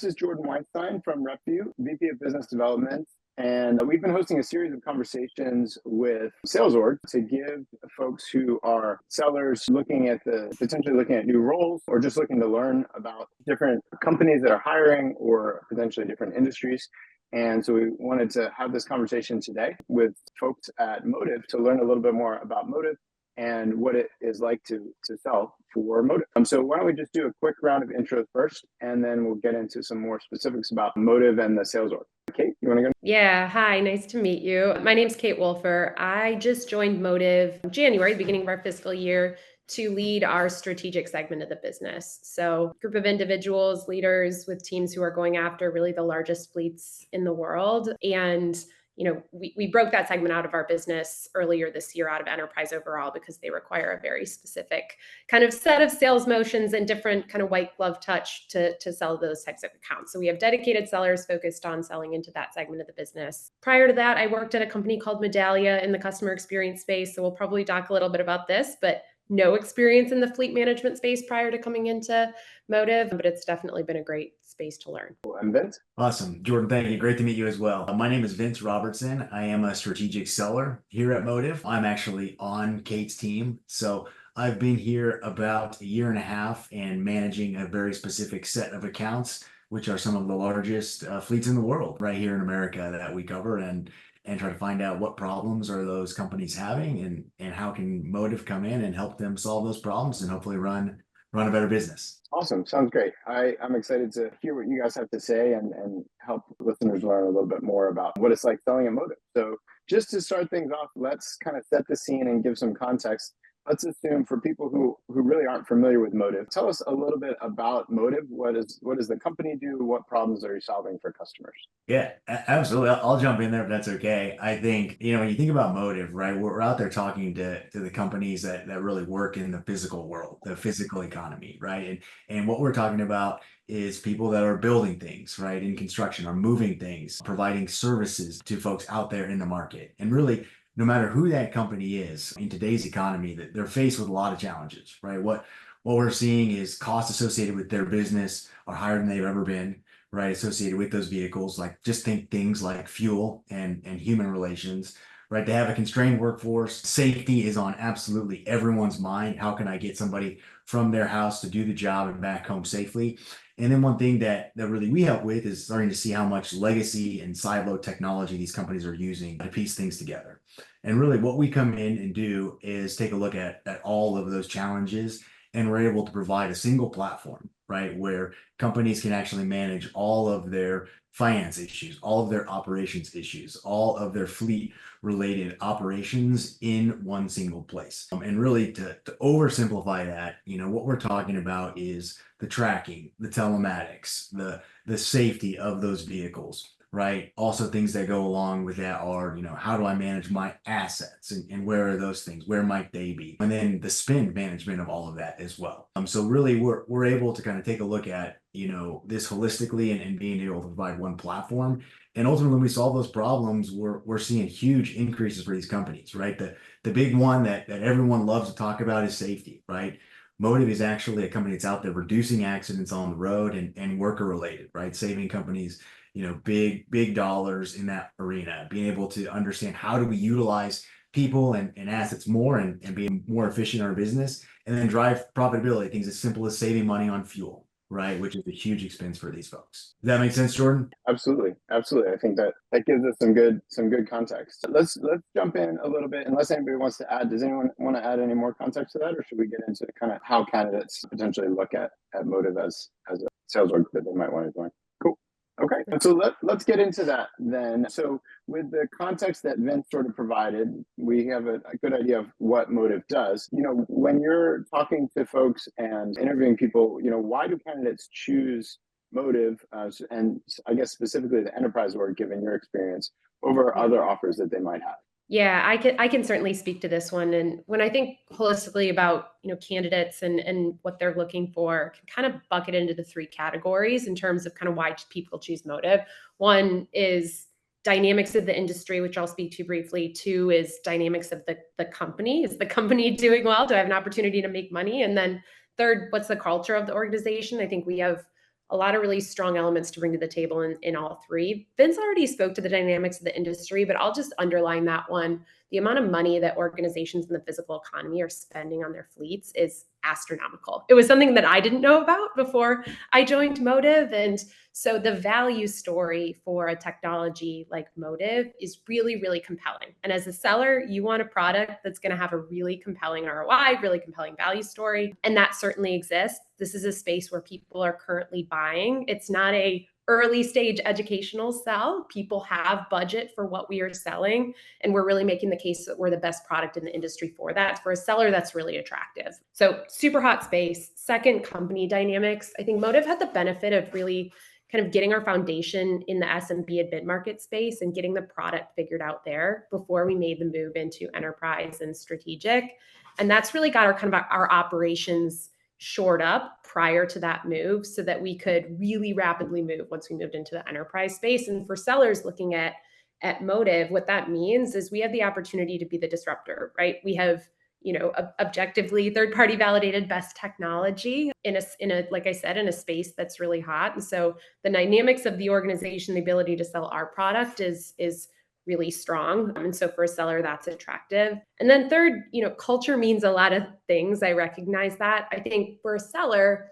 this is Jordan Weinstein from RepVue, VP of Business Development. And we've been hosting a series of conversations with sales org to give folks who are sellers potentially looking at new roles or just looking to learn about different companies that are hiring or potentially different industries. And so we wanted to have this conversation today with folks at Motive to learn a little bit more about Motive and what it is like to sell for Motive. So why don't we just do a quick round of intros first, and then we'll get into some more specifics about Motive and the sales org. Kate, you want to go? Yeah, hi, nice to meet you. My name's Kate Wolfer. I just joined Motive in January, beginning of our fiscal year, to lead our strategic segment of the business. So group of individuals, leaders with teams who are going after really the largest fleets in the world. And we broke that segment out of our business earlier this year out of enterprise overall because they require a very specific kind of set of sales motions and different kind of white glove touch to sell those types of accounts. So we have dedicated sellers focused on selling into that segment of the business. Prior to that, I worked at a company called Medallia in the customer experience space. So we'll probably talk a little bit about this, but no experience in the fleet management space prior to coming into Motive, but it's definitely been a great space to learn. I'm Vince. Awesome. Jordan, thank you. Great to meet you as well. My name is Vince Robertson. I am a strategic seller here at Motive. I'm actually on Kate's team. So I've been here about a year and a half and managing a very specific set of accounts, which are some of the largest fleets in the world right here in America that we cover and try to find out what problems are those companies having and how can Motive come in and help them solve those problems and hopefully run a better business. Awesome. Sounds great. I'm excited to hear what you guys have to say and help listeners learn a little bit more about what it's like selling at Motive. So just to start things off, let's kind of set the scene and give some context. Let's assume for people who really aren't familiar with Motive, tell us a little bit about Motive. What does the company do? What problems are you solving for customers? Yeah, absolutely. I'll jump in there if that's okay. I think, when you think about Motive, right, we're out there talking to the companies that really work in the physical world, the physical economy, right? And what we're talking about is people that are building things, right, in construction, are moving things, providing services to folks out there in the market. And really, no matter who that company is in today's economy, that they're faced with a lot of challenges, right? What we're seeing is costs associated with their business are higher than they've ever been, right? Associated with those vehicles, like just think things like fuel and human relations, right? They have a constrained workforce. Safety is on absolutely everyone's mind. How can I get somebody from their house to do the job and back home safely? And then one thing that really we help with is starting to see how much legacy and silo technology these companies are using to piece things together. And really what we come in and do is take a look at all of those challenges, and we're able to provide a single platform, right, where companies can actually manage all of their finance issues, all of their operations issues, all of their fleet related operations in one single place. And really to oversimplify that, what we're talking about is the tracking, the telematics, the safety of those vehicles, right? Also things that go along with that are, how do I manage my assets and where are those things? Where might they be? And then the spend management of all of that as well. So really we're able to kind of take a look at, this holistically and being able to provide one platform. And ultimately when we solve those problems, we're seeing huge increases for these companies, right? The big one that everyone loves to talk about is safety, right? Motive is actually a company that's out there reducing accidents on the road and worker related, right? Saving companies big dollars in that arena, being able to understand how do we utilize people and assets more and be more efficient in our business, and then drive profitability, things as simple as saving money on fuel, right? Which is a huge expense for these folks. Does that make sense, Jordan? Absolutely. I think that gives us some good context. Let's jump in a little bit, unless anybody wants to add. Does anyone want to add any more context to that, or should we get into kind of how candidates potentially look at Motive as a sales org that they might want to join? Cool. Okay, so let's get into that then. So with the context that Vince sort of provided, we have a good idea of what Motive does. When you're talking to folks and interviewing people, why do candidates choose Motive, and I guess specifically the enterprise org, given your experience, over other offers that they might have? Yeah, I can certainly speak to this one. And when I think holistically about, candidates and what they're looking for, can kind of bucket into the three categories in terms of kind of why people choose Motive. One is dynamics of the industry, which I'll speak to briefly. Two is dynamics of the company. Is the company doing well? Do I have an opportunity to make money? And then third, what's the culture of the organization? I think we have a lot of really strong elements to bring to the table in all three. Vince already spoke to the dynamics of the industry, but I'll just underline that one. The amount of money that organizations in the physical economy are spending on their fleets is astronomical. It was something that I didn't know about before I joined Motive. And so the value story for a technology like Motive is really, really compelling. And as a seller, you want a product that's going to have a really compelling ROI, really compelling value story. And that certainly exists. This is a space where people are currently buying. It's not a early stage educational sell. People have budget for what we are selling, and we're really making the case that we're the best product in the industry for that. For a seller, that's really attractive. So super hot space. Second, company dynamics. I think Motive had the benefit of really kind of getting our foundation in the SMB and mid-market space and getting the product figured out there before we made the move into enterprise and strategic. And that's really got our kind of our operations shored up prior to that move so that we could really rapidly move once we moved into the enterprise space. And for sellers looking at Motive, what that means is we have the opportunity to be the disruptor, right? We have, objectively third-party validated best technology in a, like I said, in a space that's really hot. And so the dynamics of the organization, the ability to sell our product is really strong. And so for a seller, that's attractive. And then third, culture means a lot of things. I recognize that. I think for a seller,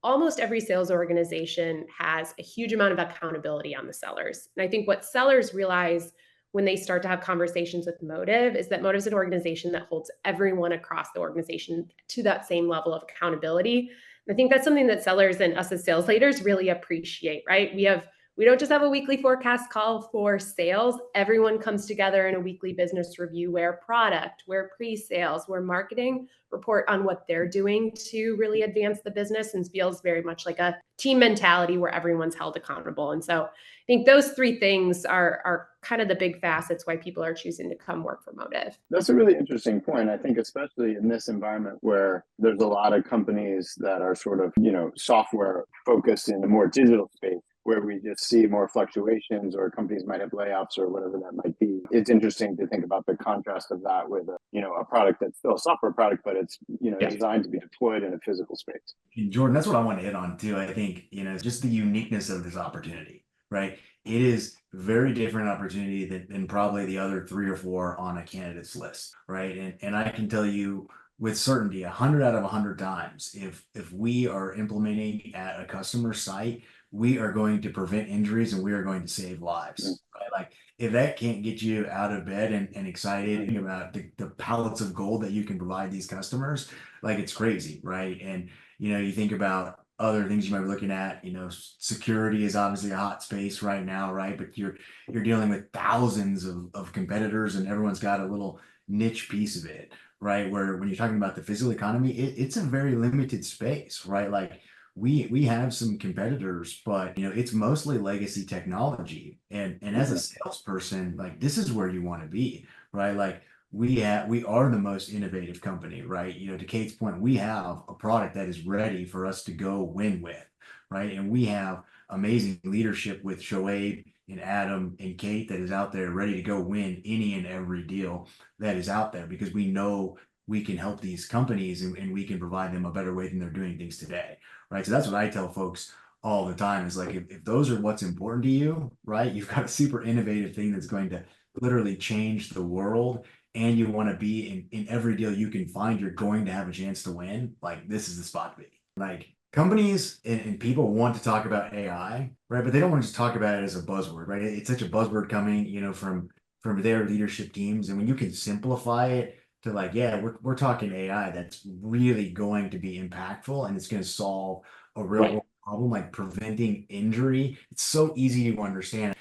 almost every sales organization has a huge amount of accountability on the sellers. And I think what sellers realize when they start to have conversations with Motive is that Motive is an organization that holds everyone across the organization to that same level of accountability. And I think that's something that sellers and us as sales leaders really appreciate, right? We don't just have a weekly forecast call for sales. Everyone comes together in a weekly business review where product, where pre-sales, where marketing report on what they're doing to really advance the business, and feels very much like a team mentality where everyone's held accountable. And so I think those three things are kind of the big facets why people are choosing to come work for Motive. That's a really interesting point. I think especially in this environment where there's a lot of companies that are sort of, software focused in a more digital space, where we just see more fluctuations or companies might have layoffs or whatever that might be. It's interesting to think about the contrast of that with a product that's still a software product, but it's designed to be deployed in a physical space. And Jordan, that's what I want to hit on too. I think, just the uniqueness of this opportunity, right? It is very different opportunity than probably the other 3 or 4 on a candidate's list, right? And I can tell you with certainty, 100 out of 100 times, if we are implementing at a customer site, we are going to prevent injuries and we are going to save lives, right? Like if that can't get you out of bed and excited about the pallets of gold that you can provide these customers, like it's crazy, right? And, you think about other things you might be looking at, security is obviously a hot space right now, right? But you're dealing with thousands of competitors and everyone's got a little niche piece of it, right? Where when you're talking about the physical economy, it's a very limited space, right? Like we have some competitors, but it's mostly legacy technology. And as a salesperson, like this is where you want to be, right? Like we are the most innovative company, right? To Kate's point, we have a product that is ready for us to go win with, right? And we have amazing leadership with Shoaib and Adam and Kate that is out there ready to go win any and every deal that is out there, because we know we can help these companies and we can provide them a better way than they're doing things today, right? So that's what I tell folks all the time is like, if those are what's important to you, right? You've got a super innovative thing that's going to literally change the world, and you want to be in every deal you can find, you're going to have a chance to win. Like this is the spot to be. Like companies and people want to talk about AI, right? But they don't want to just talk about it as a buzzword, right? It's such a buzzword coming, from their leadership teams. And when you can simplify it to like, yeah, we're talking AI that's really going to be impactful and it's going to solve a real problem, like preventing injury. It's so easy to understand.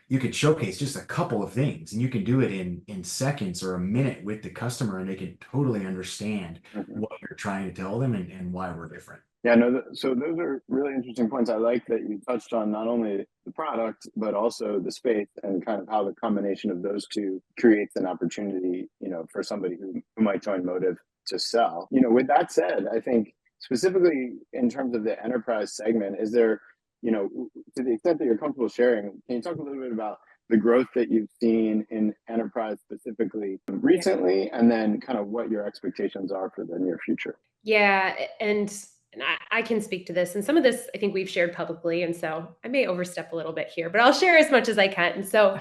You could showcase just a couple of things and you can do it in seconds or a minute with the customer, and they can totally understand what you're trying to tell them and why we're different. Yeah, no, so those are really interesting points. I like that you touched on not only the product, but also the space and kind of how the combination of those two creates an opportunity, for somebody who might join Motive to sell. With that said, I think specifically in terms of the enterprise segment, is there, to the extent that you're comfortable sharing, can you talk a little bit about the growth that you've seen in enterprise specifically recently, and then kind of what your expectations are for the near future? Yeah. And and I can speak to this, and some of this I think we've shared publicly, and so I may overstep a little bit here, but I'll share as much as I can. And so,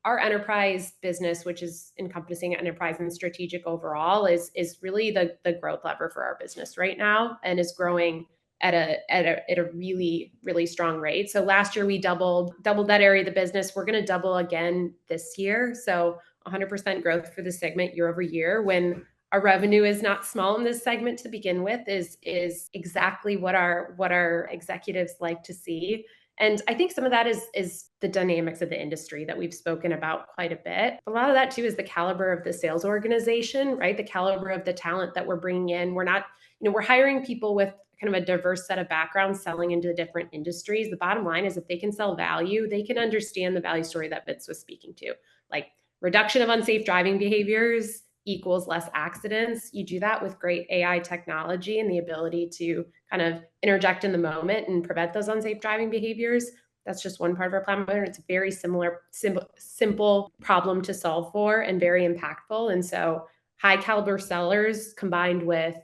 our enterprise business, which is encompassing enterprise and strategic overall, is really the growth lever for our business right now, and is growing at a really really strong rate. So last year we doubled that area of the business. We're going to double again this year. So 100% growth for the segment year over year, when our revenue is not small in this segment to begin with, is exactly what our executives like to see. And I think some of that is the dynamics of the industry that we've spoken about quite a bit. A lot of that too is the caliber of the sales organization, right? The caliber of the talent that we're bringing in. We're not, we're hiring people with kind of a diverse set of backgrounds selling into different industries. The bottom line is if they can sell value, they can understand the value story that Vince was speaking to. Like, reduction of unsafe driving behaviors equals less accidents. You do that with great AI technology and the ability to kind of interject in the moment and prevent those unsafe driving behaviors. That's just one part of our plan. It's a very simple problem to solve for and very impactful. And so high caliber sellers combined with,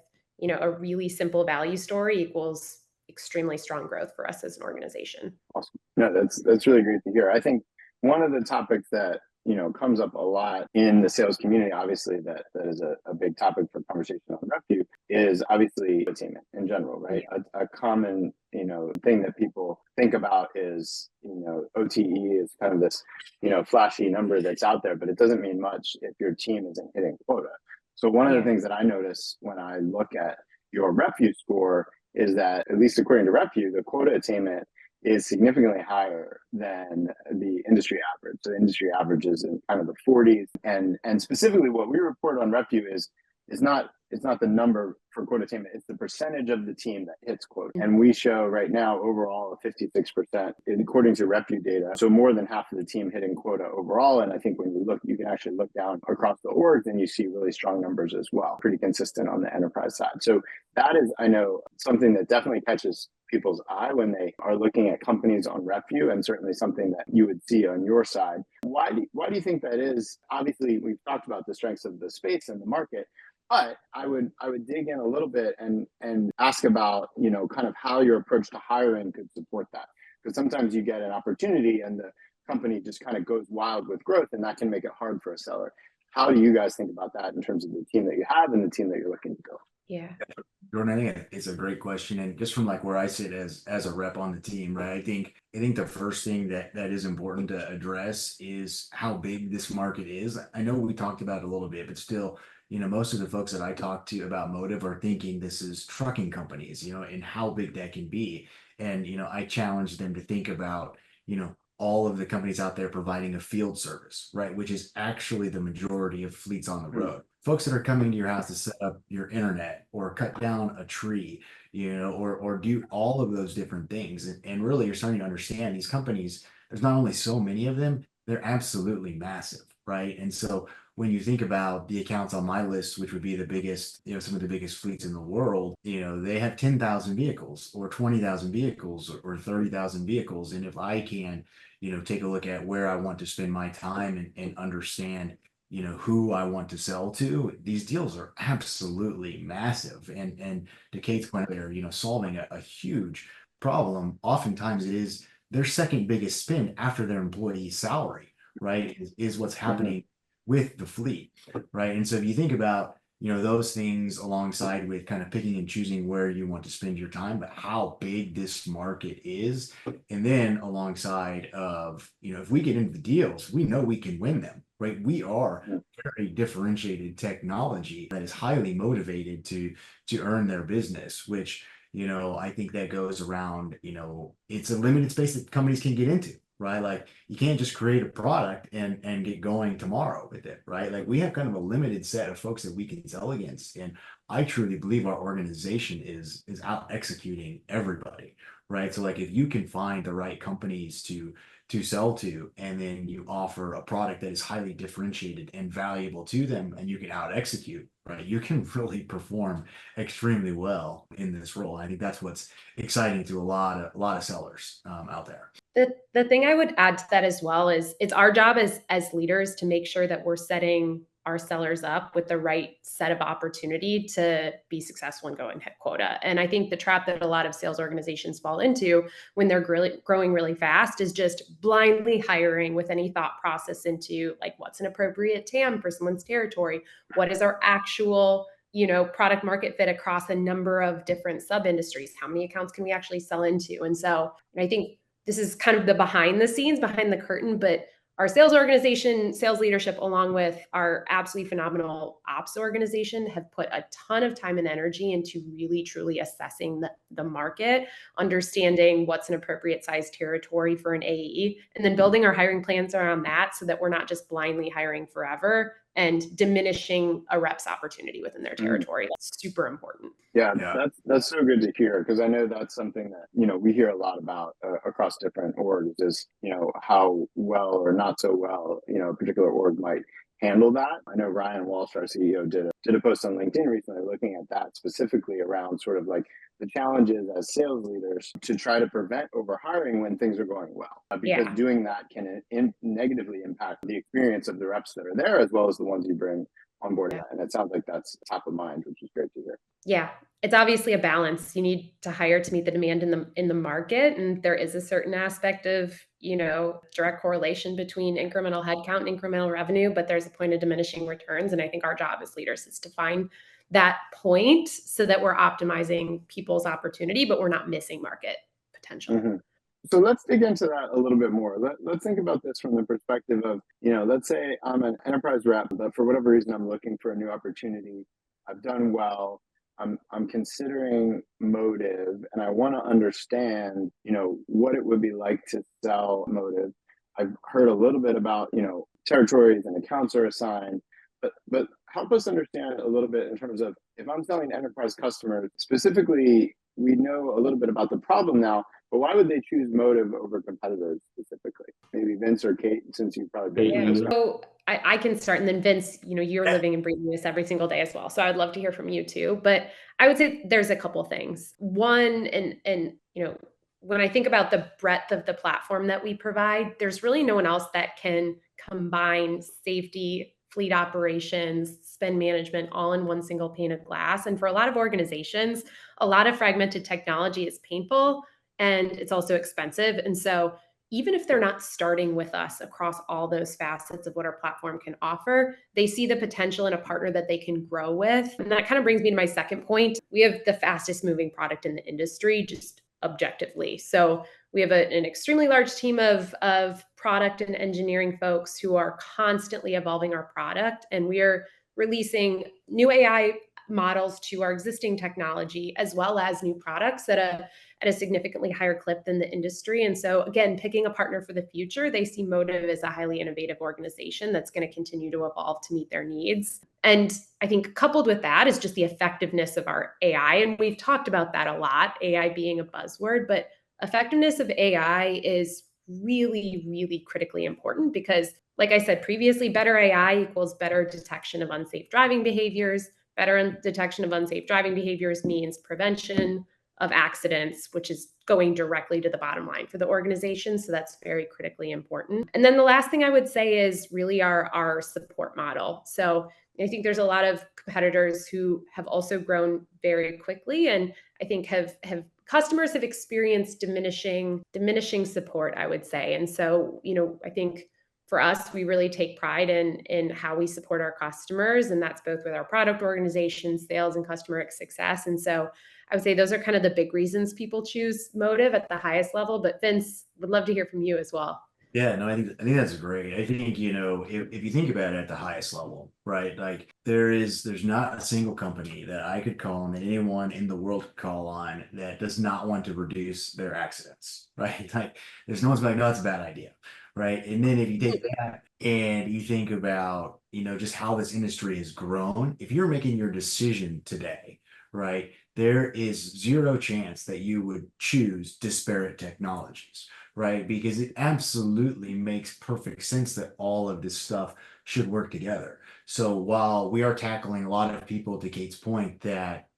a really simple value story equals extremely strong growth for us as an organization. Awesome. No, that's really great to hear. I think one of the topics that comes up a lot in the sales community, obviously that is a big topic for conversation on RepVue, is obviously attainment in general, right? Yeah. A common thing that people think about is OTE is kind of this flashy number that's out there, but it doesn't mean much if your team isn't hitting quota. So one of the things that I notice when I look at your RepVue score is that, at least according to RepVue, the quota attainment is significantly higher than the industry average. So the industry average is in kind of the 40s. And specifically what we report on RepVue is it's not the number for quota attainment, it's the percentage of the team that hits quota. And we show right now overall a 56% according to RepVue data. So more than half of the team hitting quota overall. And I think when you look, you can actually look down across the org and you see really strong numbers as well, pretty consistent on the enterprise side. So that is, I know, something that definitely catches people's eye when they are looking at companies on RepVue, and certainly something that you would see on your side. Why do you think that is? Obviously, we've talked about the strengths of the space and the market, but I would dig in a little bit and ask about, kind of how your approach to hiring could support that. Because sometimes you get an opportunity and the company just kind of goes wild with growth, and that can make it hard for a seller. How do you guys think about that in terms of the team that you have and the team that you're looking to go? Yeah. Jordan, I think it's a great question. And just from like where I sit as a rep on the team, right? I think the first thing that is important to address is how big this market is. I know we talked about it a little bit, but still, most of the folks that I talk to about Motive are thinking this is trucking companies, and how big that can be. And, I challenge them to think about, all of the companies out there providing a field service, right? Which is actually the majority of fleets on the road. Folks that are coming to your house to set up your internet or cut down a tree, or do all of those different things. And really you're starting to understand these companies, there's not only so many of them, they're absolutely massive, right? And so when you think about the accounts on my list, which would be the biggest, some of the biggest fleets in the world, they have 10,000 vehicles or 20,000 vehicles or 30,000 vehicles. And if I can, take a look at where I want to spend my time and understand, who I want to sell to, these deals are absolutely massive. And to Kate's point, they're, solving a huge problem. Oftentimes it is their second biggest spend after their employee salary, right? Is what's happening with the fleet, right? And so if you think about, those things alongside with kind of picking and choosing where you want to spend your time, but how big this market is. And then alongside of, if we get into the deals, we know we can win them, right? We are very differentiated technology that is highly motivated to earn their business, which, I think that goes around, it's a limited space that companies can get into. Right? Like you can't just create a product and get going tomorrow with it, right? Like we have kind of a limited set of folks that we can sell against. And I truly believe our organization is out executing everybody, right? So like if you can find the right companies to sell to, and then you offer a product that is highly differentiated and valuable to them, and you can out execute, right? You can really perform extremely well in this role. I think that's what's exciting to a lot of sellers out there. The thing I would add to that as well is it's our job as leaders to make sure that we're setting our sellers up with the right set of opportunity to be successful and go and hit quota. And I think the trap that a lot of sales organizations fall into when they're growing really fast is just blindly hiring with any thought process into like, what's an appropriate TAM for someone's territory? What is our actual product market fit across a number of different sub industries? How many accounts can we actually sell into? And so I think this is kind of the behind the scenes, behind the curtain, but our sales organization, sales leadership, along with our absolutely phenomenal ops organization, have put a ton of time and energy into really, truly assessing the market, understanding what's an appropriate size territory for an AE, and then building our hiring plans around that so that we're not just blindly hiring forever and diminishing a rep's opportunity within their territory. That's super important. Yeah, that's so good to hear, because I know that's something that we hear a lot about across different orgs is how well or not so well a particular org might handle that. I know Ryan Walsh, our CEO, did a post on LinkedIn recently looking at that specifically around sort of like the challenges as sales leaders to try to prevent overhiring when things are going well, because doing that can negatively impact the experience of the reps that are there as well as the ones you bring on board. Yeah. And it sounds like that's top of mind, which is great to hear. Yeah, it's obviously a balance. You need to hire to meet the demand in the market, and there is a certain aspect of direct correlation between incremental headcount and incremental revenue, but there's a point of diminishing returns, and I think our job as leaders is to find that point so that we're optimizing people's opportunity, but we're not missing market potential. Mm-hmm. So let's dig into that a little bit more. Let's think about this from the perspective of, let's say I'm an enterprise rep, but for whatever reason, I'm looking for a new opportunity. I've done well. I'm considering Motive, and I want to understand, what it would be like to sell Motive. I've heard a little bit about, territories and accounts are assigned, but help us understand a little bit in terms of if I'm selling to enterprise customers, specifically, we know a little bit about the problem now, but why would they choose Motive over competitors specifically? Maybe Vince or Kate, since you've probably been in this. So I can start, and then Vince, you're living and breathing this every single day as well. So I'd love to hear from you too. But I would say there's a couple things. One, and when I think about the breadth of the platform that we provide, there's really no one else that can combine safety, fleet operations, spend management, all in one single pane of glass. And for a lot of organizations, a lot of fragmented technology is painful and it's also expensive. And so even if they're not starting with us across all those facets of what our platform can offer, they see the potential in a partner that they can grow with. And that kind of brings me to my second point. We have the fastest moving product in the industry, just objectively. So we have an extremely large team of product and engineering folks who are constantly evolving our product. And we are releasing new AI models to our existing technology, as well as new products at a significantly higher clip than the industry. And so again, picking a partner for the future, they see Motive as a highly innovative organization that's going to continue to evolve to meet their needs. And I think coupled with that is just the effectiveness of our AI. And we've talked about that a lot, AI being a buzzword, but effectiveness of AI is really, really critically important because, like I said previously, better AI equals better detection of unsafe driving behaviors. Better detection of unsafe driving behaviors means prevention of accidents, which is going directly to the bottom line for the organization. So that's very critically important. And then the last thing I would say is really our support model. So I think there's a lot of competitors who have also grown very quickly, and I think customers have experienced diminishing support, I would say. And so, I think for us, we really take pride in how we support our customers, and that's both with our product organization, sales, and customer success. And so I would say those are kind of the big reasons people choose Motive at the highest level. But Vince, would love to hear from you as well. Yeah, no, I think that's great. I think, if you think about it at the highest level, right? Like there's not a single company that I could call on, that anyone in the world could call on, that does not want to reduce their accidents, right? Like there's no one's like, no, it's a bad idea. Right. And then if you take that and you think about, just how this industry has grown, if you're making your decision today, right, there is zero chance that you would choose disparate technologies, right? Because it absolutely makes perfect sense that all of this stuff should work together. So while we are tackling a lot of people, to Kate's point, that,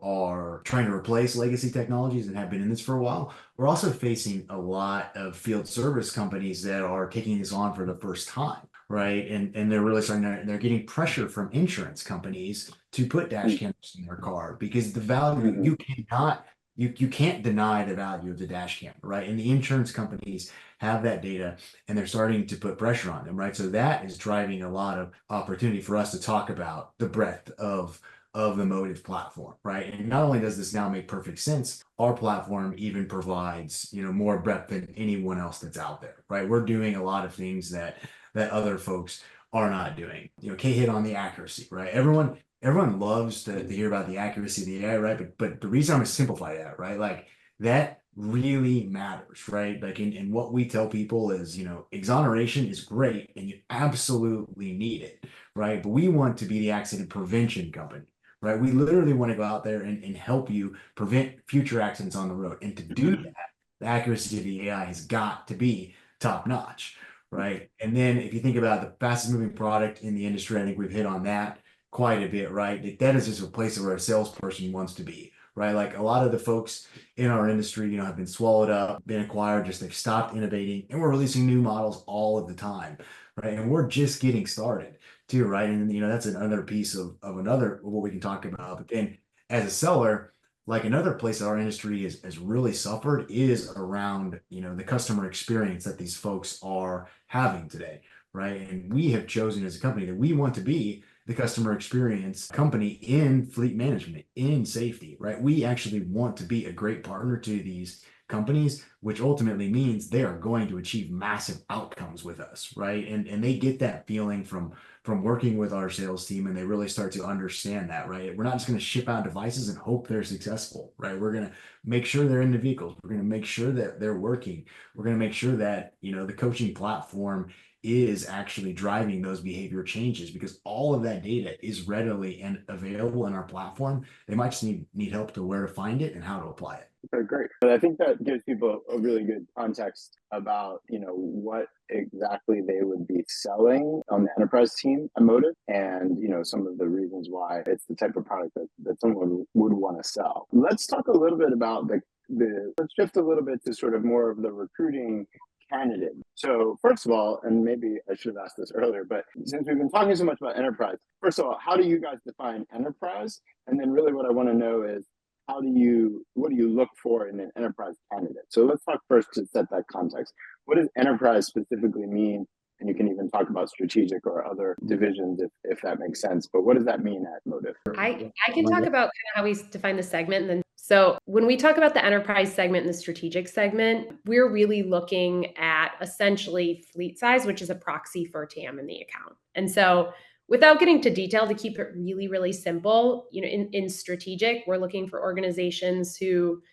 are trying to replace legacy technologies and have been in this for a while, we're also facing a lot of field service companies that are taking this on for the first time, right? And they're really starting to, they're getting pressure from insurance companies to put dash cameras in their car because the value, Mm-hmm. you cannot, you can't deny the value of the dash camera, right? And the insurance companies have that data and they're starting to put pressure on them, right? So that is driving a lot of opportunity for us to talk about the breadth of the Motive platform, right? And not only does this now make perfect sense, our platform even provides, more breadth than anyone else that's out there, right? We're doing a lot of things that other folks are not doing. Kate hit on the accuracy, right? Everyone loves to hear about the accuracy of the AI, right? But the reason I'm gonna simplify that, right? Like that really matters, right? Like in what we tell people is, exoneration is great and you absolutely need it, right? But we want to be the accident prevention company, right? We literally want to go out there and help you prevent future accidents on the road. And to do that, the accuracy of the AI has got to be top notch, right? And then if you think about the fastest moving product in the industry, I think we've hit on that quite a bit, right? That is just a place where a salesperson wants to be, right? Like a lot of the folks in our industry, have been swallowed up, been acquired, just they've stopped innovating, and we're releasing new models all of the time, right? And we're just getting started too, right? And that's another piece of another what we can talk about. But then as a seller, like another place that our industry has really suffered is around, the customer experience that these folks are having today, right? And we have chosen as a company that we want to be the customer experience company in fleet management, in safety, right? We actually want to be a great partner to these companies, which ultimately means they are going to achieve massive outcomes with us, right? And they get that feeling from working with our sales team, and they really start to understand that, right? We're not just going to ship out devices and hope they're successful, right? We're going to make sure they're in the vehicles. We're going to make sure that they're working. We're going to make sure that, the coaching platform is actually driving those behavior changes because all of that data is readily and available in our platform. They might just need help to where to find it and how to apply it. Okay, great. But I think that gives people a really good context about, what exactly they would be selling on the enterprise team at Motive and, some of the reasons why it's the type of product that someone would want to sell. Let's talk a little bit about let's shift a little bit to sort of more of the recruiting candidate. So first of all, and maybe I should have asked this earlier, but since we've been talking so much about enterprise, first of all, how do you guys define enterprise? And then really what I want to know is, what do you look for in an enterprise candidate? So let's talk first to set that context. What does enterprise specifically mean? And you can even talk about strategic or other divisions if that makes sense. But what does that mean at Motive? I can talk about kind of how we define the segment. And then, so when we talk about the enterprise segment and the strategic segment, we're really looking at essentially fleet size, which is a proxy for TAM in the account. And so without getting to detail, to keep it really, really simple, in strategic, we're looking for organizations who,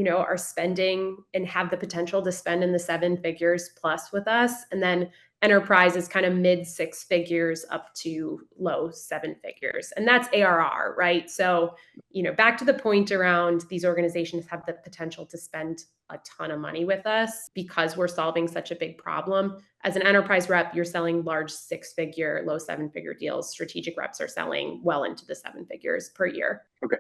are spending and have the potential to spend in the 7 figures plus with us. And then enterprise is kind of mid 6 figures up to low 7 figures. And that's ARR, right? So, back to the point around these organizations have the potential to spend a ton of money with us because we're solving such a big problem. As an enterprise rep, you're selling large 6-figure, low 7-figure deals. Strategic reps are selling well into the 7 figures per year. Okay.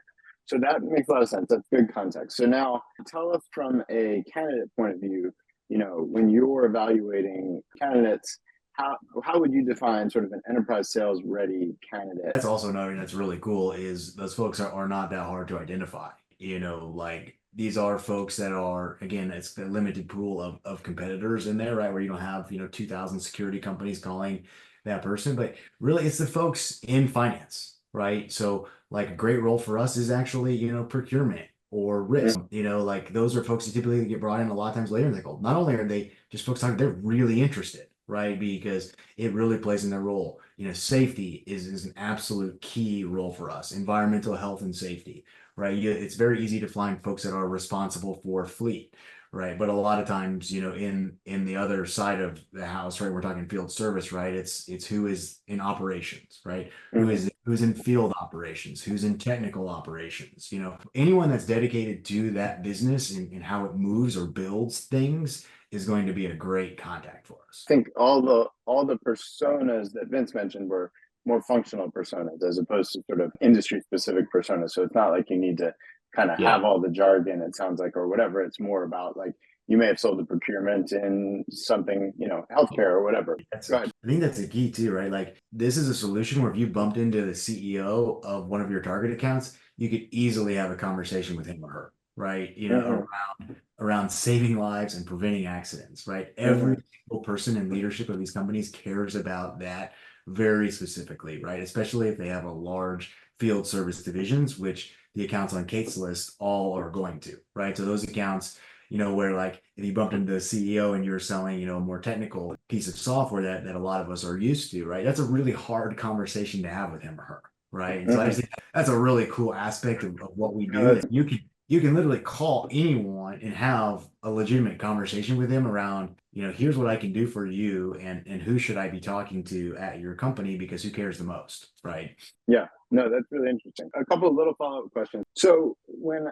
So that makes a lot of sense. That's good context. So now tell us from a candidate point of view, when you're evaluating candidates, how would you define sort of an enterprise sales ready candidate? That's also another thing that's really cool is those folks are not that hard to identify. Like these are folks that are, again, it's a limited pool of competitors in there, right? Where you don't have, 2,000 security companies calling that person, but really it's the folks in finance, right? So like a great role for us is actually, procurement or risk, like those are folks that typically get brought in a lot of times later in the call. Not only are they just folks talking, they're really interested, right? Because it really plays in their role. Safety is an absolute key role for us. Environmental health and safety, right? It's very easy to find folks that are responsible for fleet, right? But a lot of times, in the other side of the house, right, we're talking field service, right? It's who is in operations, right? Who's in field operations, who's in technical operations, anyone that's dedicated to that business and how it moves or builds things is going to be a great contact for us. I think all the personas that Vince mentioned were more functional personas as opposed to sort of industry specific personas. So it's not like you need to kind of have all the jargon, it sounds like, or whatever. It's more about like, you may have sold the procurement in something, healthcare or whatever. Go ahead. I think that's the key too, right? Like this is a solution where if you bumped into the CEO of one of your target accounts, you could easily have a conversation with him or her, right? Around saving lives and preventing accidents, right? Every single person in leadership of these companies cares about that very specifically, right? Especially if they have a large field service divisions, which the accounts on Kate's list all are going to, right? So those accounts, where like if you bumped into the CEO and you're selling, a more technical piece of software that a lot of us are used to, right? That's a really hard conversation to have with him or her, right? And so I just think that's a really cool aspect of what we do. That you can literally call anyone and have a legitimate conversation with them around, here's what I can do for you and who should I be talking to at your company because who cares the most, right? Yeah, no, that's really interesting. A couple of little follow-up questions. So when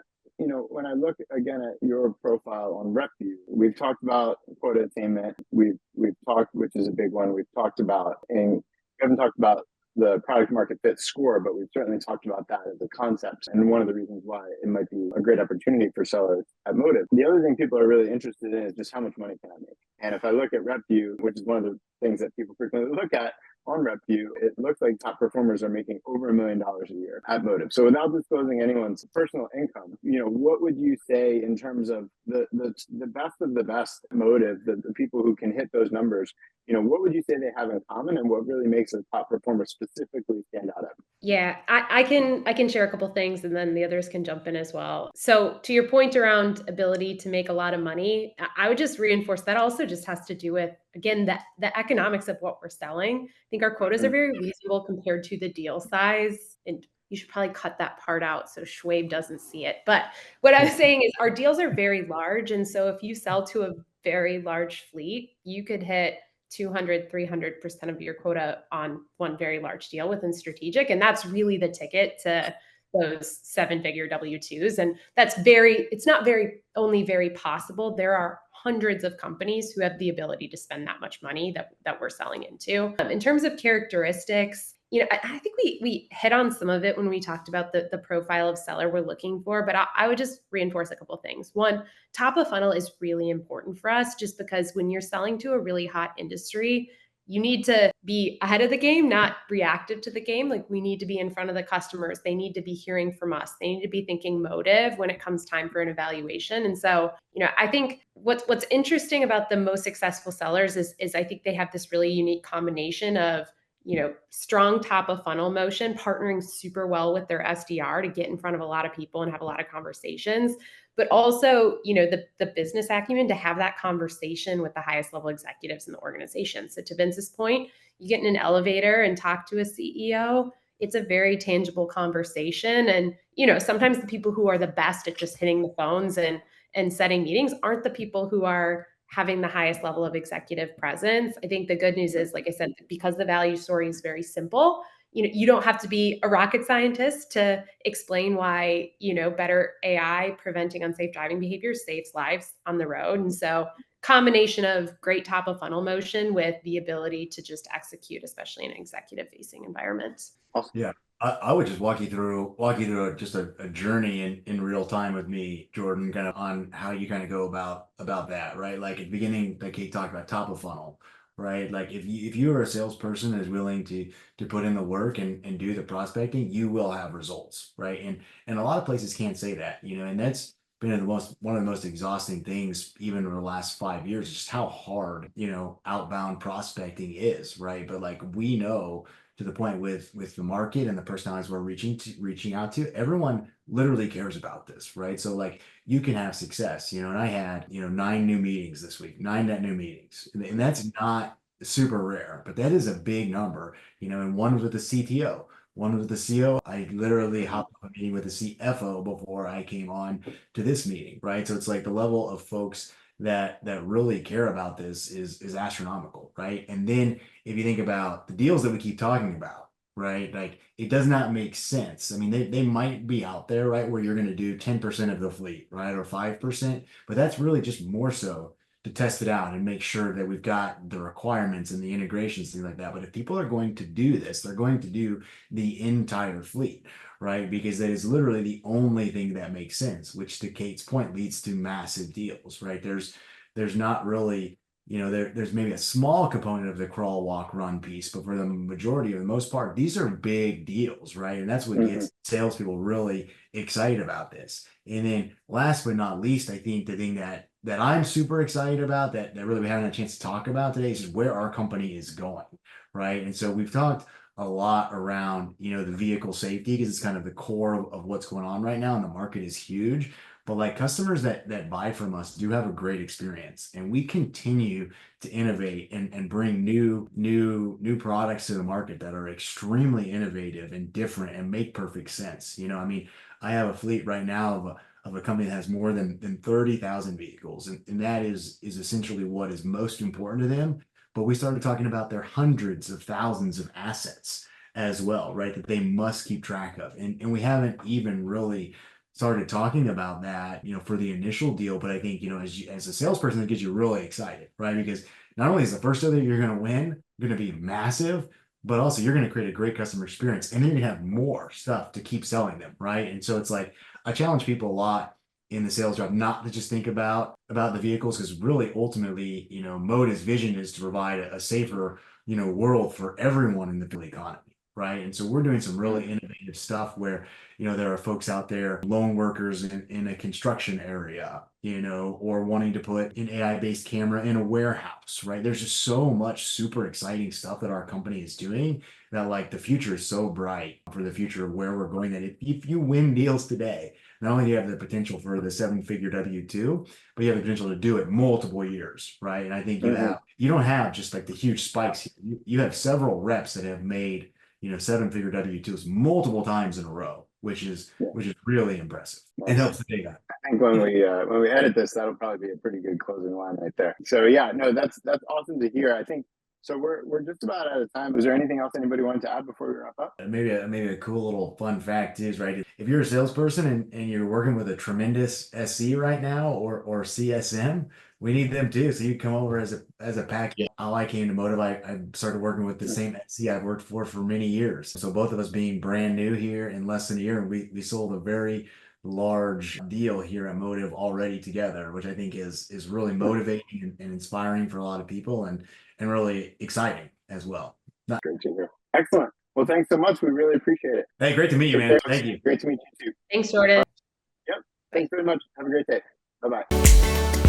I look again at your profile on RepVue, we've talked about quota attainment. We've talked, which is a big one. We've talked about, and we haven't talked about the product market fit score, but we've certainly talked about that as a concept and one of the reasons why it might be a great opportunity for sellers at Motive. The other thing people are really interested in is just how much money can I make? And if I look at RepVue, which is one of the things that people frequently look at on RepVue, it looks like top performers are making over $1 million a year at Motive. So without disclosing anyone's personal income, what would you say in terms of the best of the best Motive, the people who can hit those numbers? What would you say they have in common, and what really makes a top performer specifically stand out? Yeah, I can share a couple things and then the others can jump in as well. So to your point around ability to make a lot of money, I would just reinforce that also just has to do with, again, the economics of what we're selling. I think our quotas are very reasonable compared to the deal size. And you should probably cut that part out so Schwab doesn't see it. But what I'm saying is our deals are very large. And so if you sell to a very large fleet, you could hit 200, 300% of your quota on one very large deal within strategic. And that's really the ticket to those 7-figure W-2s. And it's not only very possible. There are hundreds of companies who have the ability to spend that much money that we're selling into. In terms of characteristics, I think we hit on some of it when we talked about the profile of seller we're looking for, but I would just reinforce a couple of things. One, top of funnel is really important for us just because when you're selling to a really hot industry, you need to be ahead of the game, not reactive to the game. Like we need to be in front of the customers. They need to be hearing from us. They need to be thinking Motive when it comes time for an evaluation. And so, I think what's interesting about the most successful sellers is I think they have this really unique combination of strong top of funnel motion, partnering super well with their SDR to get in front of a lot of people and have a lot of conversations, but also, the business acumen to have that conversation with the highest level executives in the organization. So to Vince's point, you get in an elevator and talk to a CEO, it's a very tangible conversation. And, sometimes the people who are the best at just hitting the phones and setting meetings aren't the people who are having the highest level of executive presence. I think the good news is, like I said, because the value story is very simple, you don't have to be a rocket scientist to explain why, better AI preventing unsafe driving behavior saves lives on the road. And so combination of great top of funnel motion with the ability to just execute, especially in an executive facing environment. Awesome. Yeah. I would just walk you through just a journey in real time with me, Jordan, kind of on how you kind of go about that, right? Like at the beginning, like Kate talked about top of funnel, right? Like if you are a salesperson that is willing to put in the work and do the prospecting, you will have results, right? And a lot of places can't say that, and that's been one of the most exhausting things even in the last 5 years, just how hard, outbound prospecting is, right? But like we know to the point with the market and the personalities we're reaching out to, everyone literally cares about this, right? So like you can have success, and I had 9 new meetings this week, 9 net new meetings, and that's not super rare, but that is a big number, and one was with the CTO, one was with the CO. I literally hopped on a meeting with the CFO before I came on to this meeting, right? So it's like the level of folks that really care about this is astronomical, right? And then if you think about the deals that we keep talking about, right? Like it does not make sense. I mean, they might be out there, right? Where you're going to do 10% of the fleet, right? Or 5%, but that's really just more so to test it out and make sure that we've got the requirements and the integrations, things like that. But if people are going to do this, they're going to do the entire fleet, right? Because that is literally the only thing that makes sense, which to Kate's point leads to massive deals, right? There's not really, there's maybe a small component of the crawl, walk, run piece, but for the majority of the most part, these are big deals, right? And that's what gets salespeople really excited about this. And then last but not least, I think the thing that I'm super excited about that really we haven't had a chance to talk about today is where our company is going, right? And so we've talked a lot around, the vehicle safety because it's kind of the core of what's going on right now, and the market is huge. But like customers that buy from us do have a great experience, and we continue to innovate and bring new products to the market that are extremely innovative and different and make perfect sense. I mean, I have a fleet right now of a company that has more than 30,000 vehicles, and that is essentially what is most important to them. But we started talking about their hundreds of thousands of assets as well, right? That they must keep track of, and we haven't even really started talking about that, for the initial deal. But I think, as a salesperson, it gets you really excited, right? Because not only is the first deal that you're going to win going to be massive, but also you're going to create a great customer experience, and then you're going to have more stuff to keep selling them, right? And so it's like, I challenge people a lot in the sales job not to just think about the vehicles, because really ultimately, Motive's vision is to provide a safer, world for everyone in the vehicle economy, right? And so we're doing some really innovative stuff where, there are folks out there, lone workers in a construction area, or wanting to put an AI-based camera in a warehouse, right? There's just so much super exciting stuff that our company is doing that, like, the future is so bright for the future of where we're going, that if you win deals today, not only do you have the potential for the 7-figure W-2, but you have the potential to do it multiple years, right? And I think you don't have just like the huge spikes here. You have several reps that have made, 7-figure W-2s multiple times in a row, which is really impressive. It helps the data. I think when we edit this, that'll probably be a pretty good closing line right there. So yeah, no, that's awesome to hear. I think so. We're just about out of time. Was there anything else anybody wanted to add before we wrap up? Maybe a cool little fun fact is, right, if you're a salesperson and you're working with a tremendous SC right now or CSM, we need them too. So you come over as a package. How I came to Motive, I started working with the same SC I've worked for many years. So both of us being brand new here in less than a year, and we sold a very large deal here at Motive already together, which I think is really motivating and inspiring for a lot of people, and really exciting as well. Great to hear. Excellent. Well, thanks so much. We really appreciate it. Hey, great to meet you, man. Thank you. Great to meet you too. Thanks, Jordan. Yep. Thanks very much. Have a great day. Bye-bye.